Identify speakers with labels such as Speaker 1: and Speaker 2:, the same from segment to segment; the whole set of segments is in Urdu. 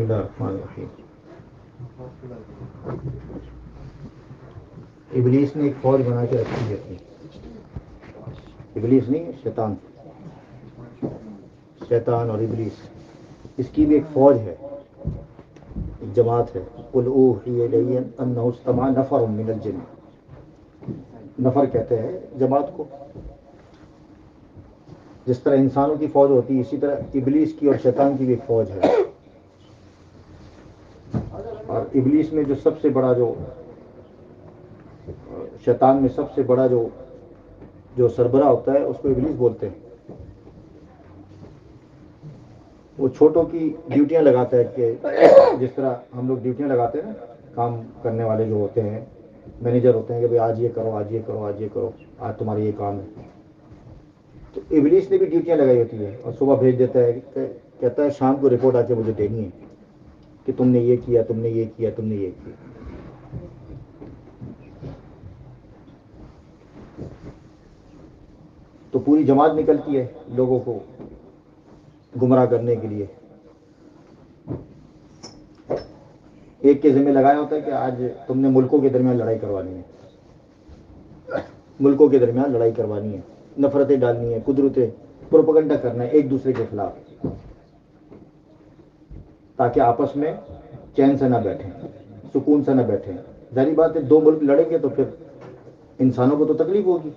Speaker 1: اللہ الرحمن الرحیم. ابلیس نے ایک فوج بنا کے رکھی ہے اپنی. ابلیس نہیں، شیطان. شیطان اور ابلیس، اس کی بھی ایک فوج ہے، ایک جماعت ہے. قل اوحی الی انہ استمع نفر من الجن. نفر کہتے ہیں جماعت کو. جس طرح انسانوں کی فوج ہوتی ہے، اسی طرح ابلیس کی اور شیطان کی بھی ایک فوج ہے. اور ابلیس میں جو سب سے بڑا، جو شیطان میں سب سے بڑا جو سربراہ ہوتا ہے، اس کو ابلیس بولتے ہیں. وہ چھوٹوں کی ڈیوٹیاں لگاتا ہے، کہ جس طرح ہم لوگ ڈیوٹیاں لگاتے ہیں نا، کام کرنے والے جو ہوتے ہیں، مینیجر ہوتے ہیں، کہ بھائی آج یہ کرو، آج یہ کرو، آج یہ کرو، آج تمہارا یہ کام ہے. تو ابلیس نے بھی ڈیوٹیاں لگائی ہوتی ہیں، اور صبح بھیج دیتا ہے، کہتا ہے شام کو رپورٹ آ کے مجھے دینی ہے کہ تم نے یہ کیا، تم نے یہ کیا، تم نے یہ کیا. تو پوری جماعت نکلتی ہے لوگوں کو گمراہ کرنے کے لیے. ایک کے ذمہ لگایا ہوتا ہے کہ آج تم نے ملکوں کے درمیان لڑائی کروانی ہے، ملکوں کے درمیان لڑائی کروانی ہے، نفرتیں ڈالنی ہے، قدرتیں پروپیگنڈا کرنا ہے ایک دوسرے کے خلاف، تاکہ آپس میں چین سے نہ بیٹھیں، سکون سے نہ بیٹھیں. ظاہری بات ہے، دو ملک لڑیں گے تو پھر انسانوں کو تو تکلیف ہوگی.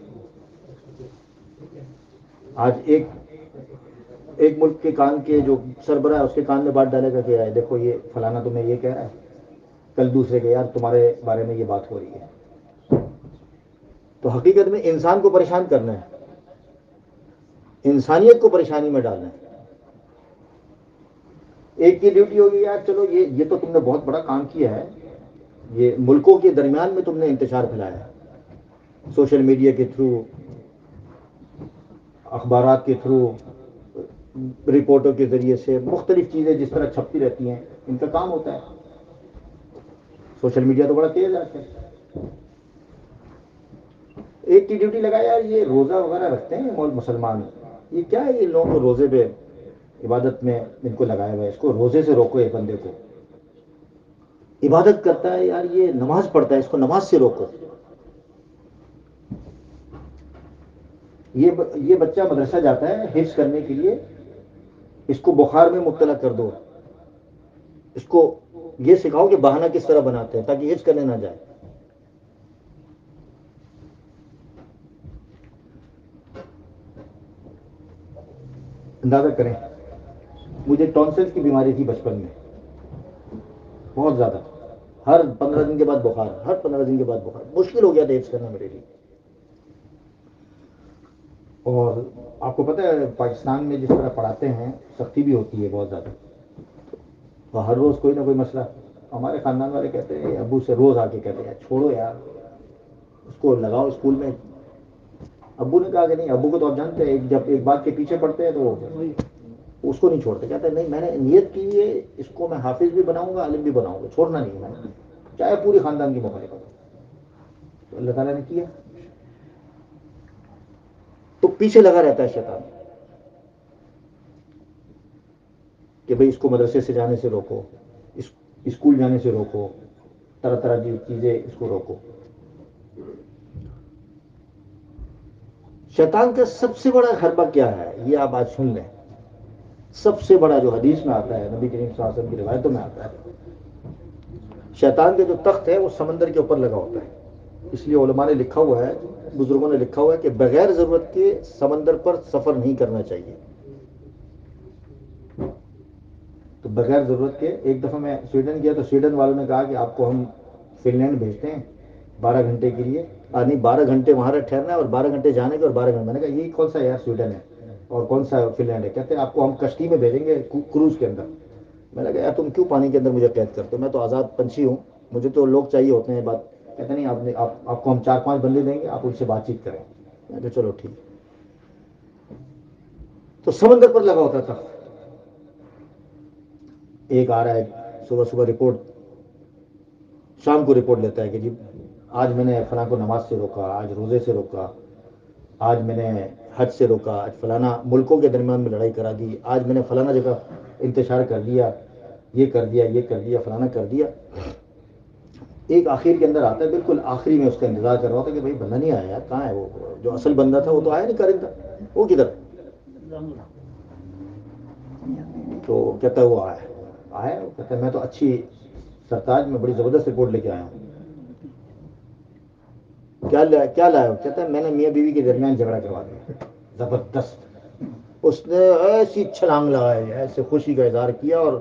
Speaker 1: آج ایک ملک کے کان کے جو سربراہ ہے، اس کے کان میں بات ڈالے گا کہ دیکھو یہ فلانا تمہیں یہ کہہ رہا ہے، کل دوسرے کے یار تمہارے بارے میں یہ بات ہو رہی ہے. تو حقیقت میں انسان کو پریشان کرنا ہے، انسانیت کو پریشانی میں ڈالنا ہے. ایک کی ڈیوٹی ہوگی یار چلو یہ تو تم نے بہت بڑا کام کیا ہے، یہ ملکوں کے درمیان میں تم نے انتشار پھیلایا ہے، سوشل میڈیا کے تھرو، اخبارات کے تھرو، رپورٹوں کے ذریعے سے، مختلف چیزیں جس طرح چھپتی رہتی ہیں، ان کا کام ہوتا ہے. سوشل میڈیا تو بڑا تیز آتا ہے. ایک کی ڈیوٹی لگایا، یہ روزہ وغیرہ رکھتے ہیں مول مسلمان، یہ کیا ہے، یہ لوگ روزے پہ عبادت میں ان کو لگایا ہوا ہے، اس کو روزے سے روکو. ایک بندے کو عبادت کرتا ہے یار، یہ نماز پڑھتا ہے، اس کو نماز سے روکو. یہ بچہ مدرسہ جاتا ہے حفظ کرنے کے لیے، اس کو بخار میں مبتلا کر دو، اس کو یہ سکھاؤ کہ بہانہ کس طرح بناتے ہیں تاکہ حفظ کرنے نہ جائے. اندازہ کریں، مجھے ٹونسلس کی بیماری تھی بچپن میں بہت زیادہ، ہر 15 دن کے بعد بخار، ہر 15 دن کے بعد بخار، مشکل ہو گیا تھا حفظ کرنا میرے لیے. اور آپ کو پتہ ہے پاکستان میں جس طرح پڑھاتے ہیں، سختی بھی ہوتی ہے بہت زیادہ، تو ہر روز کوئی نہ کوئی مسئلہ. ہمارے خاندان والے کہتے ہیں، ابو سے روز آ کے کہتے ہیں چھوڑو یار اس کو، لگاؤ اسکول میں. ابو نے کہا کہ نہیں، ابو کو تو آپ جانتے ہیں جب ایک بات کے پیچھے پڑتے ہیں تو اس کو نہیں چھوڑتے. کہتے ہیں نہیں، میں نے نیت کی ہے اس کو میں حافظ بھی بناؤں گا، عالم بھی بناؤں گا، چھوڑنا نہیں میں نے، چاہے پوری خاندان کی مخالفت ہو. تو اللہ تعالیٰ نے کیا. تو پیچھے لگا رہتا ہے شیطان کہ بھئی اس کو مدرسے سے جانے سے روکو، اسکول جانے سے روکو، طرح طرح کی چیزیں اس کو روکو. شیطان کا سب سے بڑا حربہ کیا ہے، یہ آپ آج سن لیں. سب سے بڑا جو حدیث میں آتا ہے، نبی کریم صلی اللہ علیہ وسلم کی روایتوں میں آتا ہے، شیطان کا جو تخت ہے وہ سمندر کے اوپر لگا ہوتا ہے. اس لیے علماء نے لکھا ہوا ہے، بزرگوں نے لکھا ہوا ہے کہ بغیر ضرورت کے سمندر پر سفر نہیں کرنا چاہیے. تو بغیر ضرورت کے، ایک دفعہ میں سویڈن گیا تو سویڈن والوں نے کہا کہ آپ کو ہم فن لینڈ بھیجتے ہیں 12 گھنٹے کے لیے، نہیں 12 گھنٹے وہاں ٹھہرنا ہے اور 12 گھنٹے جانے کے اور 12 گھنٹے. میں نے کہا یہ کون سا یار سویڈن ہے اور کون سا فن لینڈ ہے؟ کہتے ہیں آپ کو ہم کشتی میں بھیجیں گے، کروز کے اندر. میں نے کہا یار تم کیوں پانی کے اندر مجھے قید کرتے ہو، میں تو آزاد پنچھی ہوں، مجھے تو لوگ چاہیے ہوتے ہیں. بات کہتے نہیں، آپ کو ہم 4-5 بندے دیں گے، آپ ان سے بات چیت کریں. میں کہا چلو ٹھیک. تو سمندر پر لگا ہوتا تھا. ایک آ رہا ہے صبح صبح رپورٹ، شام کو رپورٹ لیتا ہے کہ جی آج میں نے فلاں کو نماز سے روکا، آج روزے سے روکا، آج میں نے حج سے روکا، آج فلانا ملکوں کے درمیان میں لڑائی کرا دی، آج میں نے فلانا جگہ انتشار کر دیا. یہ کر دیا، یہ کر دیا، فلانا کر دیا. ایک آخر کے اندر آتا ہے، بالکل آخری میں اس کا انتظار کر رہا ہوتا ہے کہ بھائی بندہ نہیں آیا یار، کہاں ہے وہ جو اصل بندہ تھا، وہ تو آیا نہیں کرندہ، وہ کدھر؟ تو کہتا ہے وہ آیا وہ کہتا ہے میں تو اچھی سرتاج میں بڑی زبردست رپورٹ لے کے آیا ہوں. کیا لایا ہو؟ کہتا ہے میں نے میاں بیوی کے درمیان جھگڑا کروا دیا زبردست. اس نے ایسی چھلانگ لگائی، ایسے خوشی کا اظہار کیا اور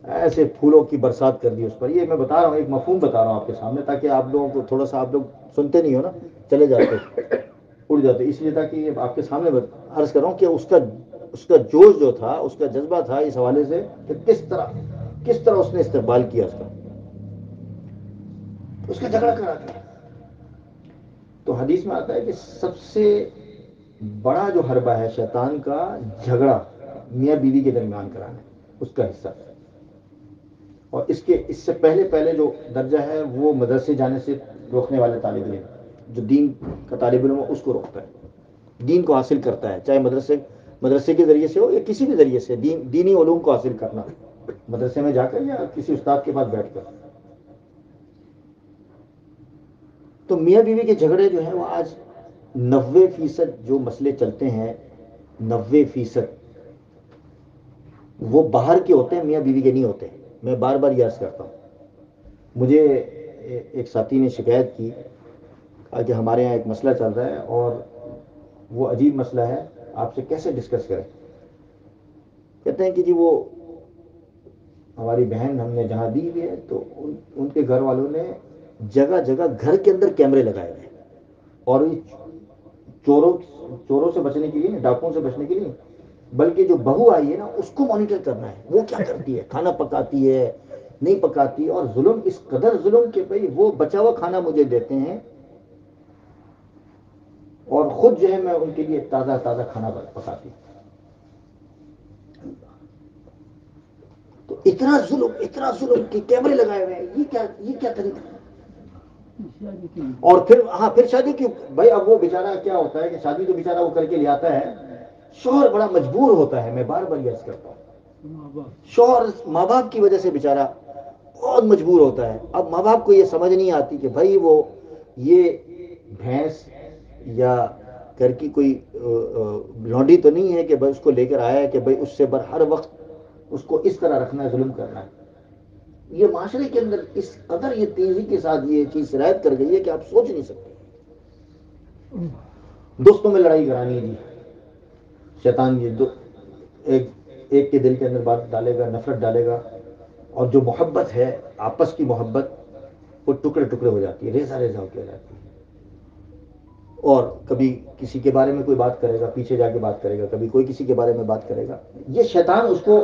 Speaker 1: ایسے پھولوں کی برسات کر دی اس پر. یہ میں بتا رہا ہوں، ایک مفہوم بتا رہا ہوں آپ کے سامنے، تاکہ آپ لوگوں کو تھوڑا سا، آپ لوگ سنتے نہیں ہو نا، چلے جاتے اڑ جاتے، اس لیے تاکہ آپ کے سامنے عرض کر رہا ہوں کہ اس کا جوش جو تھا، اس کا جذبہ تھا اس حوالے سے کہ کس طرح اس نے استقبال کیا اس کا جھگڑا کرا دیا. تو حدیث میں آتا ہے کہ سب سے بڑا جو حربہ ہے شیطان کا، جھگڑا میاں بیوی کے درمیان کرانا، اس کا حصہ. اور اس سے پہلے جو درجہ ہے وہ مدرسے جانے سے روکنے والے طالب علم، جو دین کا طالب علم ہو اس کو روکتا ہے، دین کو حاصل کرتا ہے، چاہے مدرسے کے ذریعے سے ہو یا کسی بھی ذریعے سے، دینی علوم کو حاصل کرنا، مدرسے میں جا کر یا کسی استاد کے پاس بیٹھ کر. تو میاں بیوی کے جھگڑے جو ہیں وہ آج 90% جو مسئلے چلتے ہیں، 90% وہ باہر کے ہوتے ہیں، میاں بیوی کے نہیں ہوتے. میں بار بار یہ عرض کرتا ہوں. مجھے ایک ساتھی نے شکایت کی کہ ہمارے یہاں ایک مسئلہ چل رہا ہے اور وہ عجیب مسئلہ ہے، آپ سے کیسے ڈسکس کریں. کہتے ہیں کہ جی وہ ہماری بہن ہم نے جہاں دی ہوئی ہے، تو ان کے گھر والوں نے جگہ جگہ گھر کے اندر کیمرے لگائے ہوئے ہیں، اور چوروں سے بچنے کے لیے، ڈاکوؤں سے بچنے کے لیے، بلکہ جو بہو آئی ہے نا اس کو مانیٹر کرنا ہے، وہ کیا کرتی ہے، کھانا پکاتی ہے نہیں پکاتی. اور ظلم، اس قدر ظلم کہ بھئی وہ بچا ہوا کھانا مجھے دیتے ہیں اور خود جو ہے میں ان کے لیے تازہ تازہ کھانا پکاتی ہوں. تو اتنا ظلم کہ کیمرے لگائے ہوئے ہیں، یہ کیا طریقہ. اور پھر شادی کی. بھائی اب وہ بیچارہ کیا ہوتا ہے کہ شادی تو بیچارہ وہ کر کے لے آتا ہے، شوہر بڑا مجبور ہوتا ہے. میں بار بار عرض کرتا ہوں، شوہر ماں باپ کی وجہ سے بیچارہ بہت مجبور ہوتا ہے. اب ماں باپ کو یہ سمجھ نہیں آتی کہ بھائی وہ یہ بھینس یا گھر کی کوئی لونڈی تو نہیں ہے کہ بھائی اس کو لے کر آیا ہے کہ بھائی اس سے ہر وقت اس کو اس طرح رکھنا ہے، ظلم کرنا ہے. یہ معاشرے کے اندر اس قدر یہ تیزی کے ساتھ یہ چیز سرایت کر گئی ہے کہ آپ سوچ نہیں سکتے. دوستوں میں لڑائی کرانی جی، شیطان ایک کے دل کے اندر بات ڈالے گا، نفرت ڈالے گا، اور جو محبت ہے آپس کی محبت وہ ٹکڑے ٹکڑے ہو جاتی ہے، ریزہ ریزہ ہو کے ہو جاتی ہے. اور کبھی کسی کے بارے میں کوئی بات کرے گا، پیچھے جا کے بات کرے گا، کبھی کوئی کسی کے بارے میں بات کرے گا. یہ شیطان اس کو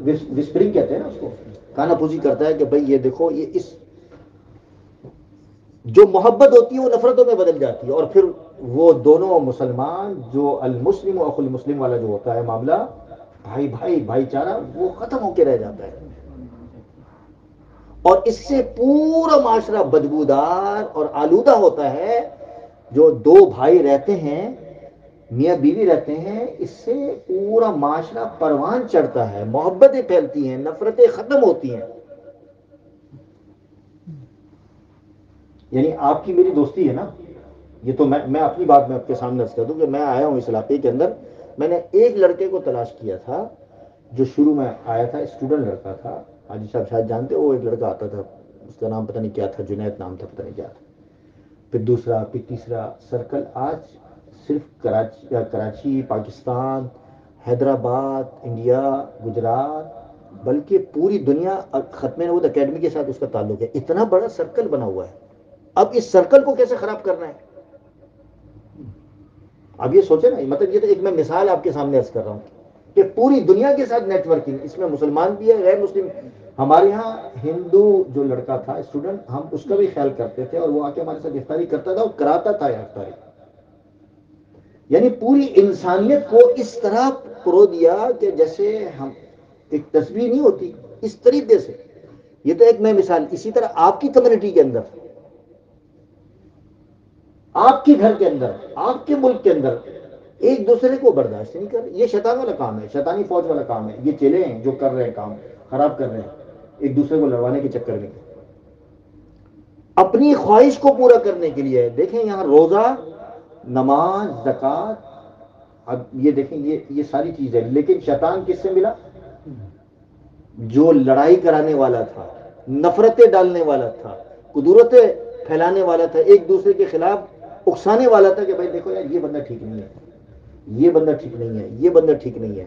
Speaker 1: وسپرنگ کہتے ہیں نا، اس کو کانا پوزی کرتا ہے کہ بھئی یہ دیکھو، یہ اس جو محبت ہوتی ہے وہ نفرتوں میں بدل جاتی ہے. اور پھر وہ دونوں مسلمان، جو المسلم و اخو المسلم والا جو ہوتا ہے معاملہ، بھائی چارہ، وہ ختم ہو کے رہ جاتا ہے. اور اس سے پورا معاشرہ بدبودار اور آلودہ ہوتا ہے. جو دو بھائی رہتے ہیں، میاں بیوی رہتے ہیں، اس سے پورا معاشرہ پروان چڑھتا ہے، محبتیں پھیلتی ہیں، نفرتیں ختم ہوتی ہیں. یعنی آپ کی میری دوستی ہے نا، یہ تو میں اپنی بات میں آپ کے سامنے عرض کر دوں کہ میں آیا ہوں اس علاقے کے اندر. میں نے ایک لڑکے کو تلاش کیا تھا جو شروع میں آیا تھا، اسٹوڈنٹ لڑکا تھا. حاجی صاحب شاید جانتے ہو، وہ ایک لڑکا آتا تھا، اس کا نام پتہ نہیں کیا تھا، جنید نام تھا، پتہ نہیں کیا تھا. پھر دوسرا، پھر تیسرا سرکل. آج صرف کراچی، پاکستان، حیدرآباد، انڈیا، گجرات، بلکہ پوری دنیا ختم نبوت اکیڈمی کے ساتھ اس کا تعلق ہے. اتنا بڑا سرکل بنا ہوا ہے. اب اس سرکل کو کیسے خراب کرنا ہے؟ اب یہ سوچیں نا، مطلب یہ تو ایک میں مثال آپ کے سامنے عرض کر رہا ہوں کہ پوری دنیا کے ساتھ نیٹ ورکنگ، اس میں مسلمان بھی ہے، غیر مسلم. ہمارے ہاں ہندو جو لڑکا تھا اسٹوڈنٹ، ہم اس کا بھی خیال کرتے تھے اور وہ آ کے ہمارے ساتھ افطاری کرتا تھا اور کراتا تھا افطاری. یعنی پوری انسانیت کو اس طرح پرو دیا کہ جیسے ہم ایک تصویر نہیں ہوتی، اس طریقے سے. یہ تو ایک میں مثال. اسی طرح آپ کی کمیونٹی کے اندر، آپ کے گھر کے اندر، آپ کے ملک کے اندر ایک دوسرے کو برداشت نہیں کر رہے. یہ شیطان والا کام ہے, شیطانی فوج والا کام ہے. یہ چیلے ہیں جو کر رہے ہیں کام, خراب کر رہے ہیں ایک دوسرے کو لڑوانے کے چکر میں, اپنی خواہش کو پورا کرنے کے لیے. دیکھیں یہاں روزہ, نماز, زکوٰۃ, اب یہ دیکھیں یہ ساری چیزیں, لیکن شیطان کس سے ملا؟ جو لڑائی کرانے والا تھا, نفرتیں ڈالنے والا تھا, قدرتیں پھیلانے والا تھا, ایک دوسرے کے خلاف اکسانے والا تھا کہ بھائی دیکھو یار یہ بندہ ٹھیک نہیں ہے, یہ بندہ ٹھیک نہیں ہے, یہ بندہ ٹھیک نہیں ہے.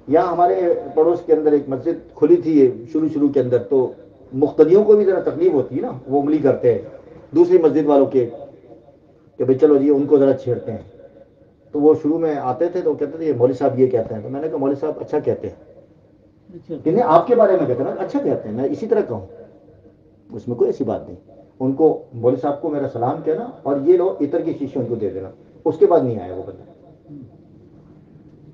Speaker 1: یہاں ہمارے پڑوس کے اندر ایک مسجد کھلی تھی شروع کے اندر, تو مقتدیوں کو بھی ذرا تکلیف ہوتی ہے نا, وہ انگلی کرتے ہیں دوسری مسجد والوں کے کہ بھائی چلو جی ان کو ذرا چھیڑتے ہیں. تو وہ شروع میں آتے تھے تو کہتے تھے یہ مولوی صاحب یہ کہتے ہیں. تو میں نے کہا مولوی صاحب اچھا کہتے ہیں, کہ نہیں آپ کے بارے میں کہتے ہیں اچھا کہتے ہیں, میں اسی طرح کہوں, اس میں کوئی ایسی بات نہیں. ان کو مولوی صاحب کو میرا سلام کہنا اور یہ لو عطر کی شیشے ان کو دے دینا, اس کے بعد نہیں آیا وہ بندہ.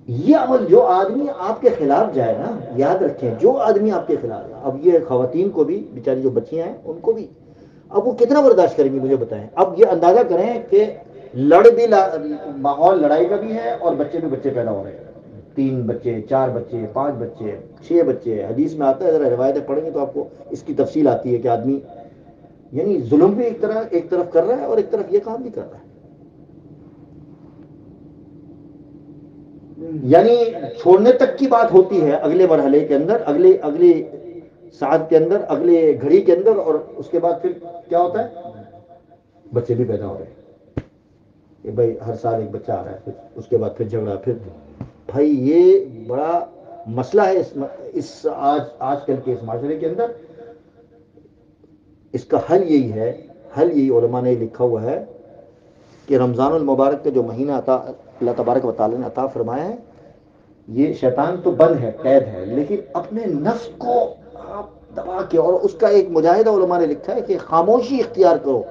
Speaker 1: یہ عمل جو آدمی آپ کے خلاف جائے نا, یاد رکھیں جو آدمی آپ کے خلاف, اب یہ خواتین کو بھی بیچاری جو بچیاں ہیں ان کو بھی, اب وہ کتنا برداشت کریں گی مجھے بتائیں. اب یہ اندازہ کریں کہ لڑ بھی ماحول لڑائی کا بھی ہے اور بچے بھی بچے پیدا ہو رہے ہیں, 3 بچے, 4 بچے, 5 بچے, 6 بچے. حدیث میں آتا ہے, ذرا روایتیں پڑھیں گے تو آپ کو اس کی تفصیل آتی ہے کہ آدمی یعنی ظلم بھی ایک طرف کر رہا ہے اور ایک طرف یہ کام بھی کر رہا ہے. یعنی چھوڑنے تک کی بات ہوتی ہے اگلے مرحلے کے اندر, اگلی ساعت کے اندر, اگلے گھڑی کے اندر, اور اس کے بعد پھر کیا ہوتا ہے, بچے بھی پیدا ہو رہے ہیں کہ بھائی ہر سال ایک بچہ آ رہا ہے, پھر اس کے بعد پھر جھگڑا. پھر بھائی یہ بڑا مسئلہ ہے اس آج کل کے اس معاشرے کے اندر. اس کا حل یہی ہے, علماء نے لکھا ہوا ہے کہ رمضان المبارک کا جو مہینہ اللہ تبارک و تعالی نے عطا فرمایا ہے, یہ شیطان تو بند ہے, قید ہے, لیکن اپنے نفس کو آپ دبا کے, اور اس کا ایک مجاہدہ علماء نے لکھا ہے کہ خاموشی اختیار کرو.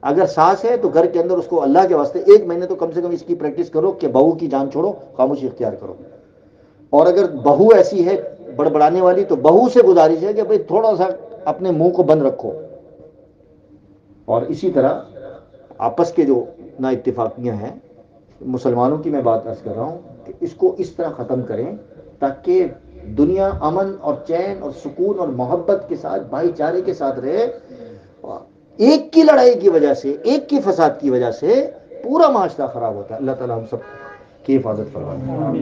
Speaker 1: اگر سانس ہے تو گھر کے اندر اس کو اللہ کے واسطے 1 مہینے تو کم سے کم اس کی پریکٹس کرو کہ بہو کی جان چھوڑو, خاموشی اختیار کرو. اور اگر بہو ایسی ہے بڑبڑانے والی تو بہو سے گزارش ہے کہ بھئی تھوڑا سا اپنے منہ کو بند رکھو. اور اسی طرح آپس کے جو نا اتفاقیاں ہیں مسلمانوں کی میں بات عرض کر رہا ہوں کہ اس کو اس طرح ختم کریں تاکہ دنیا امن اور چین اور سکون اور محبت کے ساتھ, بھائی چارے کے ساتھ رہے. ایک کی لڑائی کی وجہ سے, ایک کی فساد کی وجہ سے پورا معاشرہ خراب ہوتا ہے. اللہ تعالی ہم سب کی حفاظت فرمائے.